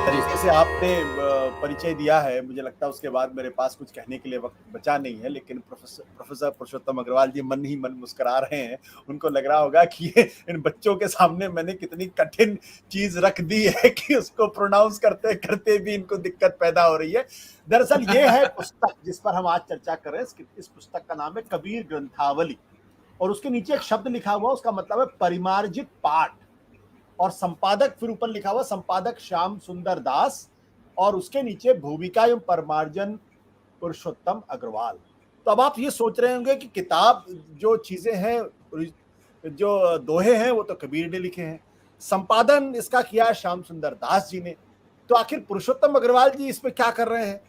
तरीके से आपने परिचय दिया है, मुझे लगता है उसके बाद मेरे पास कुछ कहने के लिए वक्त बचा नहीं है। लेकिन प्रोफेसर पुरुषोत्तम अग्रवाल जी मन ही मन मुस्कुरा रहे हैं। उनको लग रहा होगा कि ये इन बच्चों के सामने मैंने कितनी कठिन चीज रख दी है कि उसको प्रोनाउंस करते करते भी इनको दिक्कत पैदा हो रही है। दरअसल ये है पुस्तक जिस पर हम आज चर्चा कर रहे हैं। इस पुस्तक का नाम है कबीर ग्रंथावली, और उसके नीचे एक शब्द लिखा हुआ, उसका मतलब है परिमार्जित पाठ। और संपादक फिर ऊपर लिखा हुआ संपादक श्याम सुंदर दास, और उसके नीचे भूमिका एवं परमार्जन पुरुषोत्तम अग्रवाल। तो अब आप ये सोच रहे होंगे कि किताब जो चीजें हैं, जो दोहे हैं, वो तो कबीर ने लिखे हैं, संपादन इसका किया है श्याम सुंदर दास जी ने, तो आखिर पुरुषोत्तम अग्रवाल जी इसमें क्या कर रहे हैं?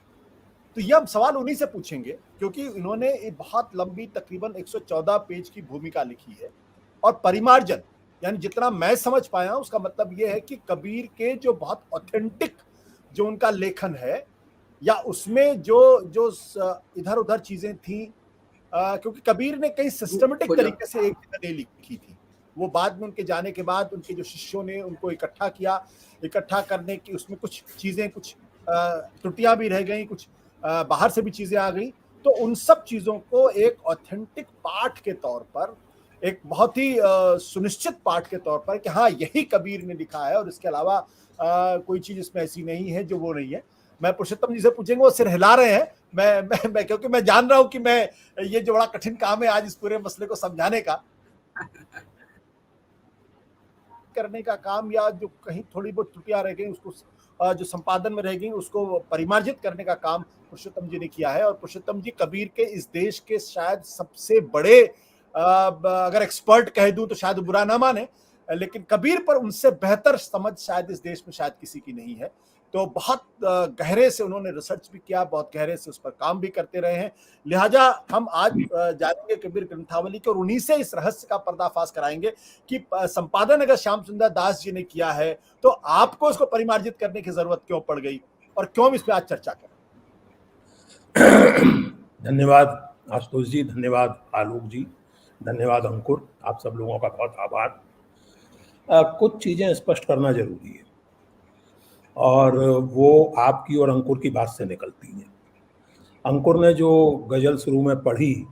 तो ये हम सवाल उन्हीं से पूछेंगे, क्योंकि इन्होंने एक बहुत लंबी तकरीबन 114 पेज की भूमिका लिखी है। और परिमार्जन यानी जितना मैं समझ पाया हूं, उसका मतलब यह है कि कबीर के जो बहुत ऑथेंटिक जो उनका लेखन है, या उसमें जो जो इधर उधर चीजें थी, क्योंकि कबीर ने कई सिस्टमेटिक तरीके से एक जगह नहीं लिखी थी। वो बाद में उनके जाने के बाद उनके जो शिष्यों ने उनको इकट्ठा किया, इकट्ठा करने की उसमें कुछ चीजें, कुछ त्रुटियां भी रह गई, कुछ बाहर से भी चीजें आ गई। तो उन सब चीजों को एक ऑथेंटिक पाठ के तौर पर, एक बहुत ही सुनिश्चित पाठ के तौर पर कि हाँ यही कबीर ने लिखा है, और इसके अलावा कोई चीज इसमें ऐसी नहीं है जो वो नहीं है। मैं पुरुषोत्तम जी से पूछेंगे, वो सिर हिला रहे हैं। मैं क्योंकि मैं जान रहा हूं कि मैं ये जो बड़ा कठिन काम है आज इस पूरे मसले को समझाने का, करने का काम, या जो कहीं थोड़ी बहुत त्रुटियां रह गई उसको जो संपादन में रह गई उसको परिमार्जित करने का काम पुरुषोत्तम जी ने किया है। और पुरुषोत्तम जी कबीर के इस देश के शायद सबसे बड़े, अगर एक्सपर्ट कह दूं तो शायद बुरा ना माने, लेकिन कबीर पर उनसे बेहतर समझ शायद इस देश में शायद किसी की नहीं है। तो बहुत गहरे से उन्होंने रिसर्च भी किया, बहुत गहरे से उस पर काम भी करते रहे हैं। लिहाजा हम आज जानेंगे कबीर ग्रंथावली के, और उन्हीं से इस रहस्य का पर्दाफाश कराएंगे कि संपादन अगर श्याम सुंदर दास जी ने किया है, तो आपको इसको परिमार्जित करने की जरूरत क्यों पड़ गई, और क्यों इस पर आज चर्चा करें। धन्यवाद आशुतोष जी, धन्यवाद आलोक जी, धन्यवाद अंकुर, आप सब लोगों का बहुत आभार। कुछ चीजें स्पष्ट करना जरूरी है, और वो आपकी और अंकुर की बात से निकलती हैं। अंकुर ने जो गजल शुरू में पढ़ी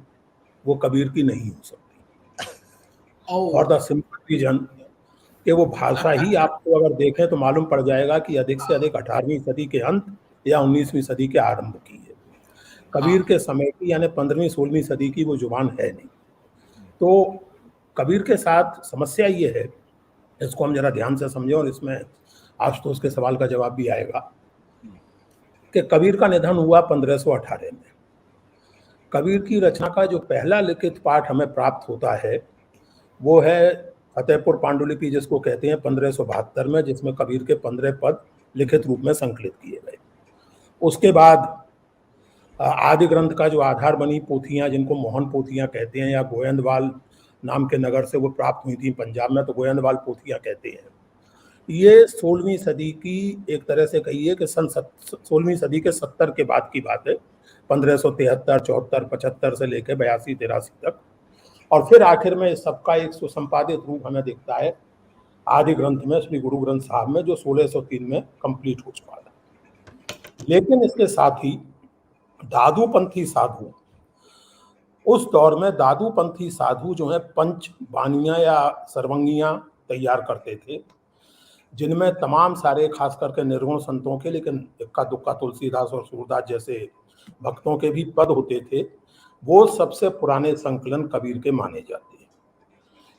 वो कबीर की नहीं हो सकती, और द सिंपल रीजन कि वो भाषा ही आपको अगर देखें तो मालूम पड़ जाएगा कि अधिक से अधिक 18वीं सदी के अंत या 19वीं सदी के आरंभ की है। कबीर के समय की यानी 15वीं 16वीं सदी की वो जुबान है नहीं। तो कबीर के साथ समस्या ये है, इसको हम जरा ध्यान से समझें और इसमें आशुतोष के सवाल का जवाब भी आएगा, कि कबीर का निधन हुआ 1518 में। कबीर की रचना का जो पहला लिखित पाठ हमें प्राप्त होता है वो है फतेहपुर पांडुलिपि, जिसको कहते हैं 1572 में, जिसमें कबीर के 15 पद लिखित रूप में संकलित किए गए। उसके बाद आदि ग्रंथ का जो आधार बनी पोथियां, जिनको मोहन पोथियां कहते हैं, या गोयंदवाल नाम के नगर से वो प्राप्त हुई थी पंजाब में, तो गोयंदवाल पोथियां कहते हैं। ये 16वीं सदी की, एक तरह से कहिए कि सन 16वीं सदी के 70 के बाद की बात है, 1573, 74, 75 से लेकर 82, 83 तक। और फिर आखिर में सबका एक सुसंपादित रूप हमें दिखता है आदि ग्रंथ में, श्री गुरु ग्रंथ साहब में, जो 1603 में कंप्लीट हो चुका था। लेकिन इसके साथ ही दादूपंथी साधु, उस दौर में दादूपंथी साधु जो है पंच बानियां या सर्वंगियां तैयार करते थे, जिनमें तमाम सारे खास करके निर्गुण संतों के, लेकिन इक्का दुक्का तुलसीदास और सूरदास जैसे भक्तों के भी पद होते थे। वो सबसे पुराने संकलन कबीर के माने जाते हैं।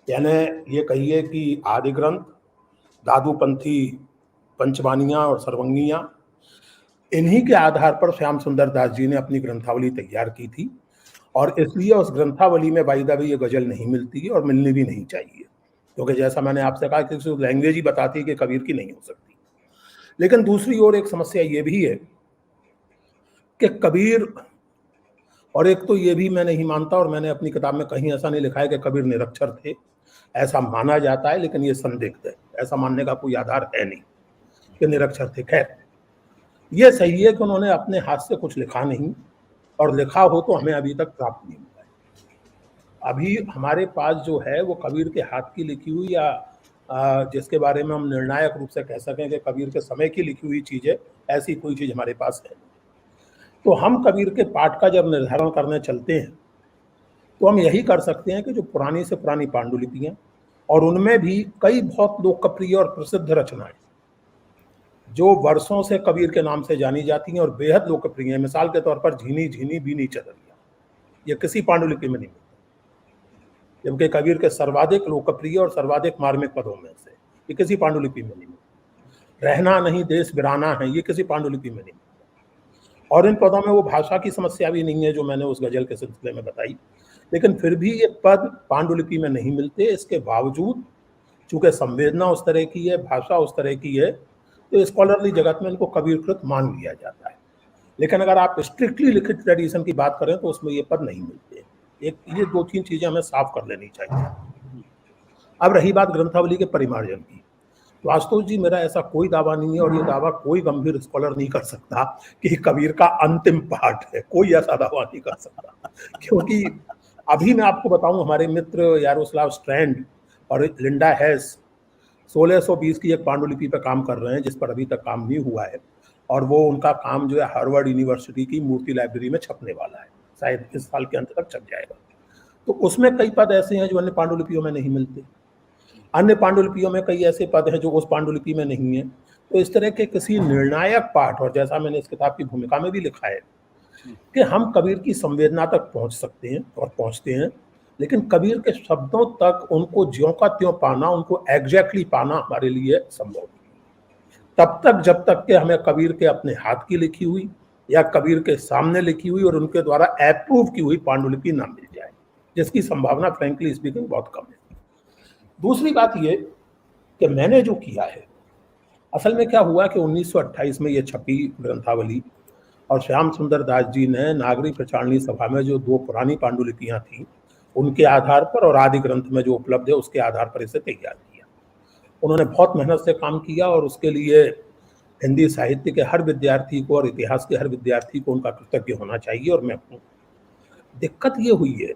यानी ये कहिए कि आदि ग्रंथ, दादूपंथी पंचवानियां और सर्वंगियां, इन्हीं के आधार पर श्याम सुंदर दास जी ने अपनी ग्रंथावली तैयार की थी। और इसलिए उस ग्रंथावली में बाई द वे ये गजल नहीं मिलती है, और मिलनी भी नहीं चाहिए, क्योंकि जैसा मैंने आपसे कहा कि लैंग्वेज ही बताती है कि कबीर की नहीं हो सकती। लेकिन दूसरी ओर एक समस्या ये भी है कि कबीर, और एक तो ये भी मैं नहीं मानता, और मैंने अपनी किताब में कहीं ऐसा नहीं लिखा है कि कबीर निरक्षर थे, ऐसा माना जाता है, लेकिन ये संदिग्ध है, ऐसा मानने का कोई आधार है नहीं कि निरक्षर थे। खैर, ये सही है कि उन्होंने अपने हाथ से कुछ लिखा नहीं, और लिखा हो तो हमें अभी तक प्राप्त नहीं हुआ है। अभी हमारे पास जो है वो कबीर के हाथ की लिखी हुई या जिसके बारे में हम निर्णायक रूप से कह सकें कि कबीर के समय की लिखी हुई चीज़ है, ऐसी कोई चीज़ हमारे पास है। तो हम कबीर के पाठ का जब निर्धारण करने चलते हैं तो हम यही कर सकते हैं कि जो पुरानी से पुरानी पांडुलिपियां और उनमें भी कई बहुत लोकप्रिय और प्रसिद्ध रचनाएं जो वर्षों से कबीर के नाम से जानी जाती हैं और बेहद लोकप्रिय हैं। मिसाल के तौर पर झीनी झीनी बीनी चदरिया, ये किसी पांडुलिपि में नहीं मिलता, जबकि कबीर के सर्वाधिक लोकप्रिय और सर्वाधिक मार्मिक पदों में से ये किसी पांडुलिपि में नहीं मिलता। रहना नहीं देश बिराना है, ये किसी पांडुलिपि में नहीं मिलता। और इन पदों में वो भाषा की समस्या भी नहीं है जो मैंने उस गजल के सिलसिले में बताई, लेकिन फिर भी ये पद पांडुलिपि में नहीं मिलते। इसके बावजूद चूंकि संवेदना उस तरह की है, भाषा उस तरह की है, तो स्कॉलरली जगत में इनको कबीरकृत मान लिया जाता है। लेकिन अगर आप स्ट्रिक्टली लिखित ट्रेडिशन की बात करें तो उसमें ये पद नहीं मिलते। एक ये 2-3 चीजें हमें साफ कर लेनी चाहिए। अब रही बात ग्रंथावली के परिमार्जन की, तो आशुतोष जी मेरा ऐसा कोई दावा नहीं है और ये दावा कोई गंभीर स्कॉलर नहीं कर सकता कि कबीर का अंतिम पाठ है, कोई ऐसा दावा नहीं कर सकता। क्योंकि अभी मैं आपको बताऊं, हमारे मित्र यारोस्लाव स्ट्रैंड और लिंडा हैस 1620 की एक पांडुलिपि पर काम कर रहे हैं जिस पर अभी तक काम नहीं हुआ है, और वो उनका काम जो है हार्वर्ड यूनिवर्सिटी की मूर्ति लाइब्रेरी में छपने वाला है, शायद इस साल के अंत तक छप जाएगा। तो उसमें कई पद ऐसे हैं जो अन्य पांडुलिपियों में नहीं मिलते, अन्य पांडुलिपियों में कई ऐसे पद हैं जो उस पांडुलिपि में नहीं है। तो इस तरह के किसी निर्णायक पाठ, और जैसा मैंने इस किताब की भूमिका में भी लिखा है कि हम कबीर की संवेदना तक पहुंच सकते हैं और पहुंचते हैं, लेकिन कबीर के शब्दों तक उनको ज्यों का त्यों पाना, उनको एग्जैक्टली पाना हमारे लिए संभव नहीं तब तक जब तक कि हमें कबीर के अपने हाथ की लिखी हुई या कबीर के सामने लिखी हुई और उनके द्वारा अप्रूव की हुई पांडुलिपि ना मिल जाए, जिसकी संभावना फ्रैंकली स्पीकिंग बहुत कम है। दूसरी बात ये कि मैंने जो किया है, असल में क्या हुआ कि 1928 में ये छपी ग्रंथावली, और श्याम सुंदर दास जी ने नागरिक प्रचारणी सभा में जो 2 पुरानी पांडुलिपियां थी उनके आधार पर और आदि ग्रंथ में जो उपलब्ध है उसके आधार पर इसे तैयार किया। उन्होंने बहुत मेहनत से काम किया और उसके लिए हिंदी साहित्य के हर विद्यार्थी को और इतिहास के हर विद्यार्थी को उनका कृतज्ञ होना चाहिए, और मैं हूँ। दिक्कत ये हुई है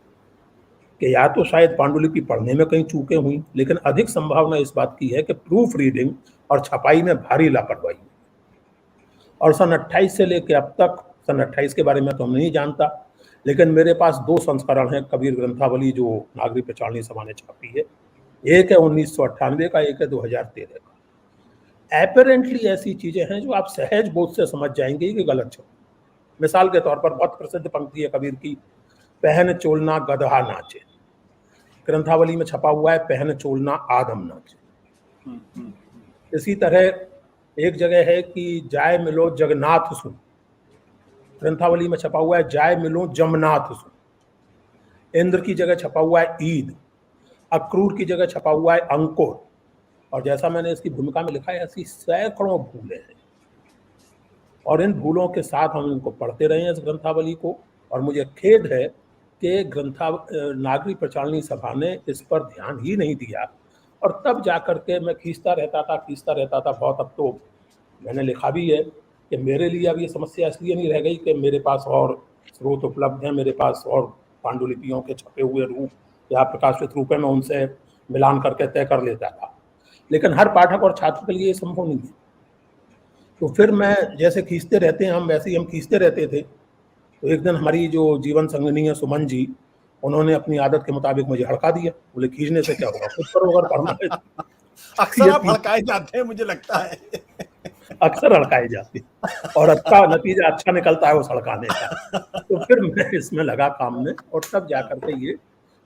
कि या तो शायद पांडुलिपि पढ़ने में कहीं चूकें हुई, लेकिन अधिक संभावना इस बात की है कि प्रूफ रीडिंग और छपाई में भारी लापरवाही। और सन 28 से लेकर अब तक, सन 28 के बारे में तो हम नहीं जानता, लेकिन मेरे पास 2 संस्करण हैं कबीर ग्रंथावली जो नागरिक प्रचारणी सभा ने छापी है। एक है 1998 का, एक है 2013 का। एपरेंटली ऐसी चीजें हैं जो आप सहज बोध से समझ जाएंगे कि गलत छपी। मिसाल के तौर पर बहुत प्रसिद्ध पंक्ति है कबीर की, पहन चोलना गदहा नाचे, ग्रंथावली में छपा हुआ है पहन चोलना आदम नाचे। इसी तरह एक जगह है कि जाय मिलो जगन्नाथ सुन, ग्रंथावली में छपा हुआ है जाय मिलो जमनाथ सुन। इंद्र की जगह छपा हुआ है ईद, अक्रूर की जगह छपा हुआ है अंकुर। और जैसा मैंने इसकी भूमिका में लिखा है, ऐसी सैकड़ों भूलें हैं, और इन भूलों के साथ हम इनको पढ़ते रहे हैं इस ग्रंथावली को। और मुझे खेद है कि नागरिक प्रचारणी सभा ने इस पर ध्यान ही नहीं दिया, और तब जाकर के मैं खींचता रहता था बहुत। अब तो मैंने लिखा भी है कि मेरे लिए अब ये समस्या इसलिए नहीं रह गई कि मेरे पास और स्रोत उपलब्ध हैं, मेरे पास और पांडुलिपियों के छपे हुए रूप या प्रकाशित रूप है, मैं उनसे मिलान करके तय कर लेता था, लेकिन हर पाठक और छात्र के लिए ये संभव नहीं है। तो फिर मैं, जैसे खींचते रहते हैं हम, वैसे ही हम खींचते रहते थे। तो एक दिन हमारी जो जीवन संगिनी है सुमन जी, उन्होंने अपनी आदत के मुताबिक मुझे हड़का दिया। बोले खींचने से क्या होगा, खुद करो अगर पढ़ना है। अक्सर आप हड़काए जाते हैं, मुझे लगता है। अक्सर हड़काए जाते हैं और अच्छा नतीजा अच्छा निकलता है उस हड़काने का। तो फिर मैं इसमें लगा काम में, और तब जाकर के ये,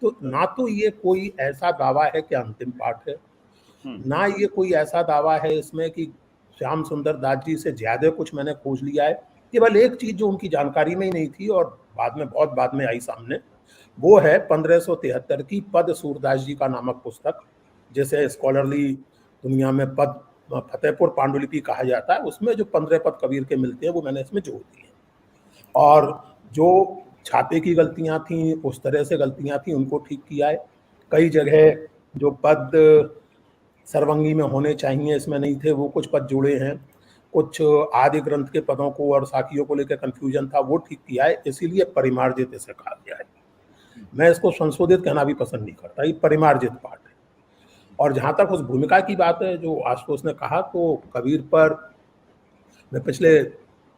तो ना तो ये कोई ऐसा दावा है कि अंतिम पाठ है, ना ये कोई ऐसा दावा है इसमें कि श्याम सुंदर दास जी से ज्यादा कुछ मैंने खोज लिया है। केवल एक चीज जो उनकी जानकारी में ही नहीं थी और बाद में, बहुत बाद में आई सामने, वो है 1573 की पद सूरदास जी का नामक पुस्तक, जिसे स्कॉलरली दुनिया में पद फतेहपुर पांडुलिपि कहा जाता है। उसमें जो 15 पद कबीर के मिलते हैं वो मैंने इसमें जोड़ दिए, और जो छापे की गलतियां थी, उस तरह से गलतियां थी, उनको ठीक किया है। कई जगह जो पद सर्वंगी में होने चाहिए इसमें नहीं थे, वो कुछ पद जुड़े हैं। कुछ आदि ग्रंथ के पदों को और साखियों को लेकर कंफ्यूजन था, वो ठीक किया है। इसीलिए परिमार्जित इसे कहा गया है। मैं इसको संशोधित कहना भी पसंद नहीं करता, ये परिमार्जित पाठ है। और जहाँ तक उस भूमिका की बात है जो आशुतोष ने कहा, तो कबीर पर मैं पिछले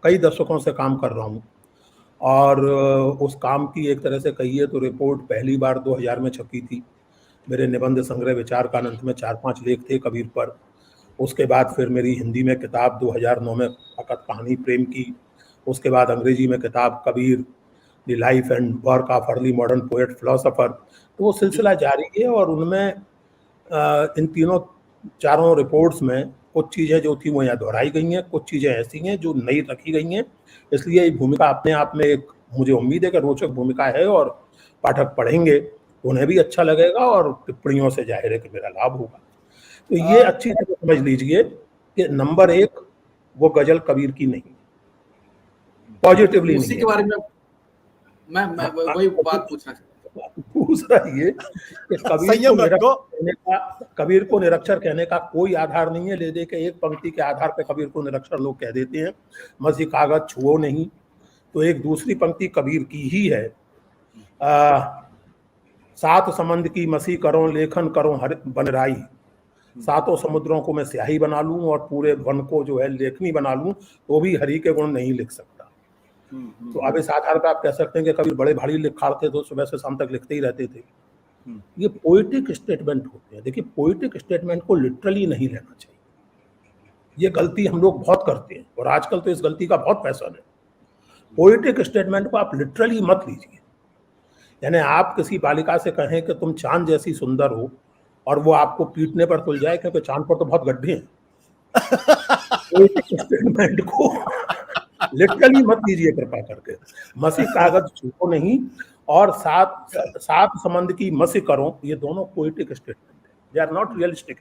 कई दशकों से काम कर रहा हूँ और उस काम की एक तरह से कहिए तो रिपोर्ट पहली बार 2000 में छपी थी। मेरे निबंध संग्रह विचार का अंत में 4-5 लेख थे कबीर पर। उसके बाद फिर मेरी हिंदी में किताब 2009 में फकत कहानी प्रेम की। उसके बाद अंग्रेजी में किताब Kabir the life and work of early modern poet philosopher. तो वो सिलसिला जारी है और उनमें इन तीनों चारों रिपोर्ट्स में कुछ चीज़ें जो थी वो यहाँ दोहराई गई हैं, कुछ चीज़ें ऐसी हैं जो नई रखी गई हैं। इसलिए ये भूमिका अपने आप में एक, मुझे उम्मीद है कि रोचक भूमिका है और पाठक पढ़ेंगे तो उन्हें भी अच्छा लगेगा और टिप्पणियों से जाहिर है कि मेरा लाभ होगा। तो ये अच्छी तरह समझ लीजिए कि नंबर 1 वो गजल कबीर की नहीं, पॉजिटिवली नहीं। उसी के बारे में मैं वही बात पूछना चाहता हूं। पूछ रही है कि कबीर को निरक्षर कहने का कोई आधार नहीं है। ले दे के एक पंक्ति के आधार पर कबीर को निरक्षर लोग कह देते हैं, मसी कागज छुओ नहीं। तो एक दूसरी पंक्ति कबीर की ही है, सात समंद की मसी करो लेखन करो हर बनराई, सातों समुद्रों को मैं स्याही बना लूं और पूरे वन को जो है लेखनी बना लूं तो भी हरि के गुण नहीं लिख सकता। तो अब इस आधार पर आप कह सकते हैं कि कबीर बड़े भारी लिखार थे तो सुबह से शाम तक लिखते ही रहते थे। ये पोएटिक स्टेटमेंट होते हैं। देखिए, पोएटिक स्टेटमेंट को लिटरली नहीं लेना चाहिए। ये गलती हम लोग बहुत करते हैं और आजकल तो इस गलती का बहुत फैशन है। पोएटिक स्टेटमेंट को आप लिटरली मत लीजिए। यानी आप किसी बालिका से कहें कि तुम चांद जैसी सुंदर हो और वो आपको पीटने पर तुल जाए क्योंकि चांद पर तो बहुत गड्ढे हैं। पोएटिक स्टेटमेंट को लिटरली मत लीजिए कृपा करके। मसी कागज छूको नहीं और सात समंद की मसी करो, ये दोनों पोएटिक स्टेटमेंट है, दे आर नॉट रियलिस्टिक।